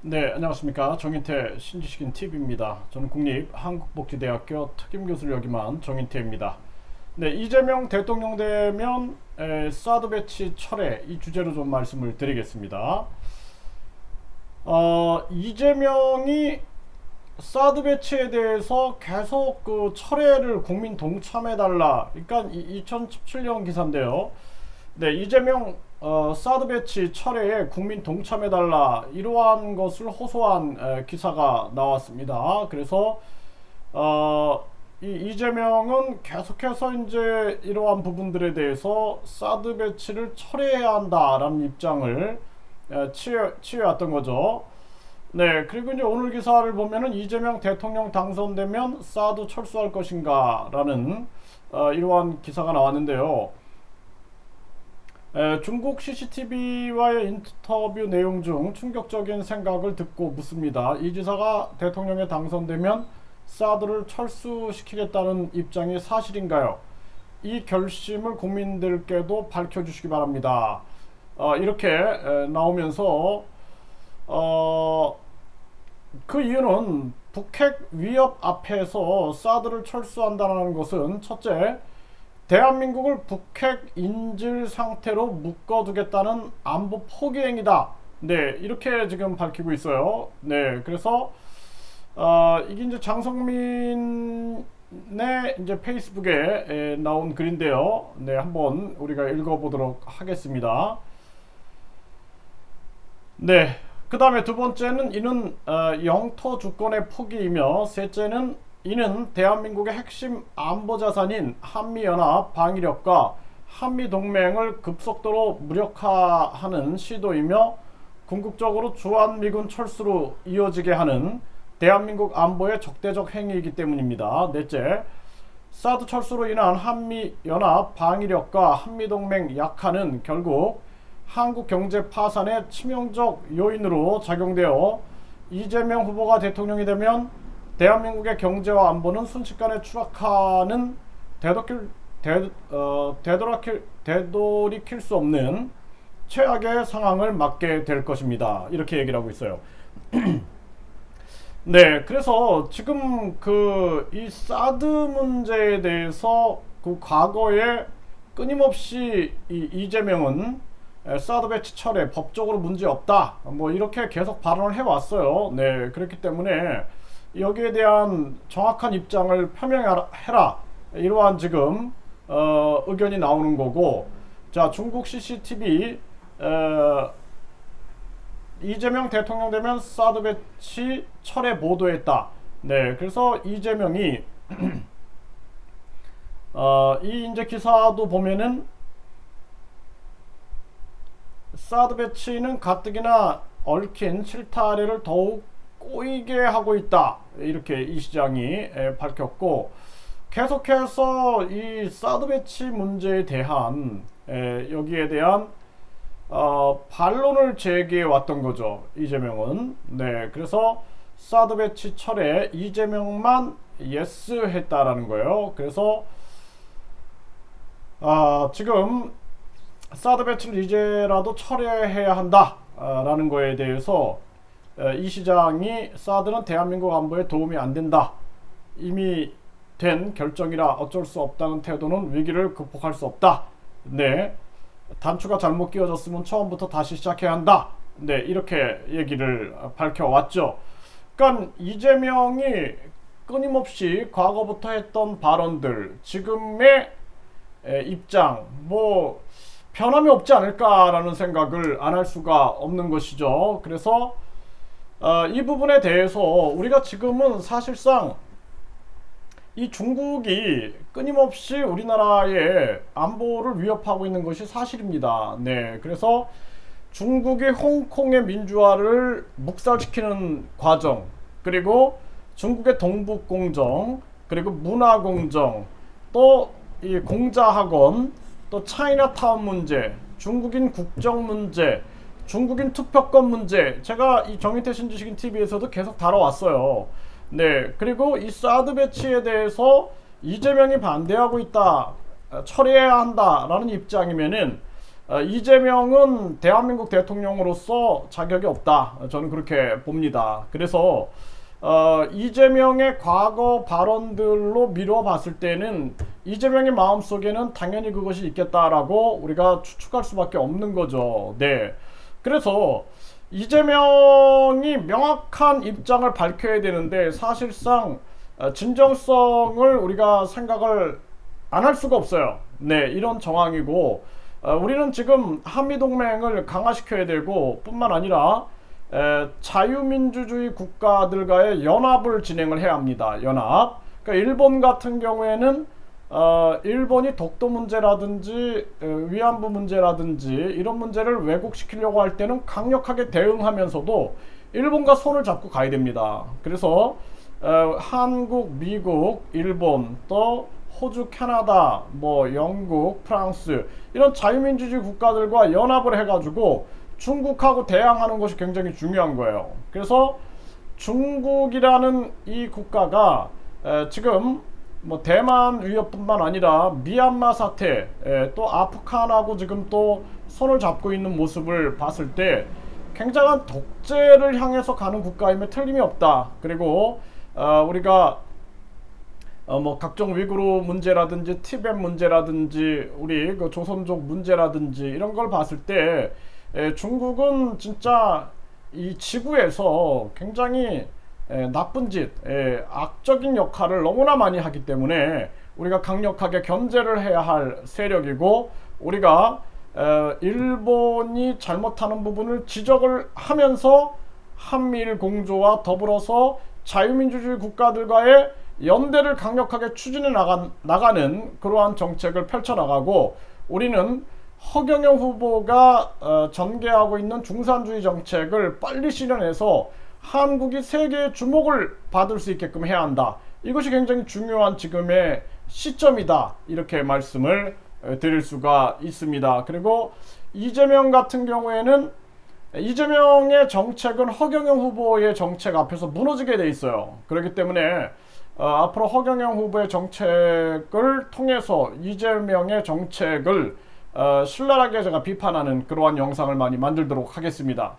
네, 안녕하십니까. 정인태 신지식인 TV입니다. 저는 국립한국복지대학교 특임교수를 역임한 정인태입니다. 네, 이재명 대통령 되면 사드 배치 철회 이 주제로 좀 말씀을 드리겠습니다. 이재명이 사드 배치에 대해서 계속 그 철회를 국민 동참해달라. 그러니까 2017년 기사인데요. 네, 이재명 사드 배치 철회에 국민 동참해달라 이러한 것을 호소한 기사가 나왔습니다. 그래서 이재명은 계속해서 이제 이러한 부분들에 대해서 사드 배치를 철회해야 한다라는 입장을 취해왔던 거죠. 네, 그리고 이제 오늘 기사를 보면은 이재명 대통령 당선되면 사드 철수할 것인가라는 이러한 기사가 나왔는데요. 중국 CCTV와의 인터뷰 내용 중 충격적인 생각을 듣고 묻습니다. 이 지사가 대통령에 당선되면 사드를 철수시키겠다는 입장이 사실인가요? 이 결심을 국민들께도 밝혀주시기 바랍니다. 이렇게 나오면서 그 이유는 북핵 위협 앞에서 사드를 철수한다는 것은 첫째, 대한민국을 북핵 인질 상태로 묶어두겠다는 안보 포기 행위다. 네, 이렇게 지금 밝히고 있어요. 네, 그래서 이게 이제 장성민의 이제 페이스북에 나온 글인데요. 네, 한번 우리가 읽어보도록 하겠습니다. 네, 그 다음에 두 번째는 이는 영토 주권의 포기이며, 셋째는 이는 대한민국의 핵심 안보 자산인 한미연합 방위력과 한미동맹을 급속도로 무력화하는 시도이며, 궁극적으로 주한미군 철수로 이어지게 하는 대한민국 안보의 적대적 행위이기 때문입니다. 넷째, 사드 철수로 인한 한미연합 방위력과 한미동맹 약화는 결국 한국 경제 파산의 치명적 요인으로 작용되어 이재명 후보가 대통령이 되면 대한민국의 경제와 안보는 순식간에 추락하는 되돌이킬 수 없는 최악의 상황을 맞게 될 것입니다. 이렇게 얘기를 하고 있어요. 네, 그래서 지금 이 사드 문제에 대해서 그 과거에 끊임없이 이재명은 사드 배치 철회 법적으로 문제 없다, 뭐 이렇게 계속 발언을 해왔어요. 네, 그렇기 때문에 여기에 대한 정확한 입장을 표명해라, 이러한 지금 의견이 나오는 거고, 자, 중국 CCTV 이재명 대통령 되면 사드 배치 철회 보도했다. 네, 그래서 이재명이 이 이제 기사도 보면은 사드 배치는 가뜩이나 얽힌 실타래를 더욱 꼬이게 하고 있다, 이렇게 이 시장이 밝혔고, 계속해서 이 사드 배치 문제에 대한 여기에 대한 반론을 제기해 왔던 거죠, 이재명은. 네, 그래서 사드 배치 철회 이재명만 예스 했다라는 거예요. 그래서 지금 사드 배치를 이제라도 철회해야 한다라는 거에 대해서 이 시장이 사드는 대한민국 안보에 도움이 안 된다, 이미 된 결정이라 어쩔 수 없다는 태도는 위기를 극복할 수 없다. 네, 단추가 잘못 끼워졌으면 처음부터 다시 시작해야 한다. 네, 이렇게 얘기를 밝혀왔죠. 그러니까 이재명이 끊임없이 과거부터 했던 발언들, 지금의 입장, 뭐 변함이 없지 않을까라는 생각을 안 할 수가 없는 것이죠. 그래서 이 부분에 대해서 우리가 지금은 사실상 이 중국이 끊임없이 우리나라의 안보를 위협하고 있는 것이 사실입니다. 네, 그래서 중국이 홍콩의 민주화를 묵살시키는 과정, 그리고 중국의 동북공정, 그리고 문화공정, 또 이 공자학원, 또 차이나타운 문제, 중국인 국정 문제, 중국인 투표권 문제, 제가 이 정인태 신지식인 TV에서도 계속 다뤄왔어요. 네, 그리고 이 사드 배치에 대해서 이재명이 반대하고 있다, 처리해야 한다라는 입장이면은 이재명은 대한민국 대통령으로서 자격이 없다. 저는 그렇게 봅니다. 그래서 이재명의 과거 발언들로 미루어 봤을 때는 이재명의 마음속에는 당연히 그것이 있겠다라고 우리가 추측할 수밖에 없는 거죠. 네. 그래서 이재명이 명확한 입장을 밝혀야 되는데 사실상 진정성을 우리가 생각을 안 할 수가 없어요. 네, 이런 정황이고 우리는 지금 한미동맹을 강화시켜야 되고 뿐만 아니라 자유민주주의 국가들과의 연합을 진행을 해야 합니다. 연합. 그러니까 일본 같은 경우에는 일본이 독도 문제라든지 위안부 문제라든지 이런 문제를 왜곡시키려고 할 때는 강력하게 대응하면서도 일본과 손을 잡고 가야 됩니다. 그래서 한국, 미국, 일본, 또 호주, 캐나다, 뭐 영국, 프랑스 이런 자유민주주의 국가들과 연합을 해가지고 중국하고 대항하는 것이 굉장히 중요한 거예요. 그래서 중국이라는 이 국가가 지금 뭐 대만 위협뿐만 아니라 미얀마 사태, 또 아프간하고 지금 또 손을 잡고 있는 모습을 봤을 때 굉장한 독재를 향해서 가는 국가임에 틀림이 없다. 그리고 우리가 뭐 각종 위구르 문제라든지 티벳 문제라든지 우리 그 조선족 문제라든지 이런 걸 봤을 때 중국은 진짜 이 지구에서 굉장히 나쁜 짓, 악적인 역할을 너무나 많이 하기 때문에 우리가 강력하게 견제를 해야 할 세력이고 우리가 일본이 잘못하는 부분을 지적을 하면서 한미일 공조와 더불어서 자유민주주의 국가들과의 연대를 강력하게 추진해 나가는 그러한 정책을 펼쳐나가고 우리는 허경영 후보가 전개하고 있는 중산주의 정책을 빨리 실현해서 한국이 세계의 주목을 받을 수 있게끔 해야 한다. 이것이 굉장히 중요한 지금의 시점이다. 이렇게 말씀을 드릴 수가 있습니다. 그리고 이재명 같은 경우에는 이재명의 정책은 허경영 후보의 정책 앞에서 무너지게 돼 있어요. 그렇기 때문에 앞으로 허경영 후보의 정책을 통해서 이재명의 정책을 신랄하게 제가 비판하는 그러한 영상을 많이 만들도록 하겠습니다.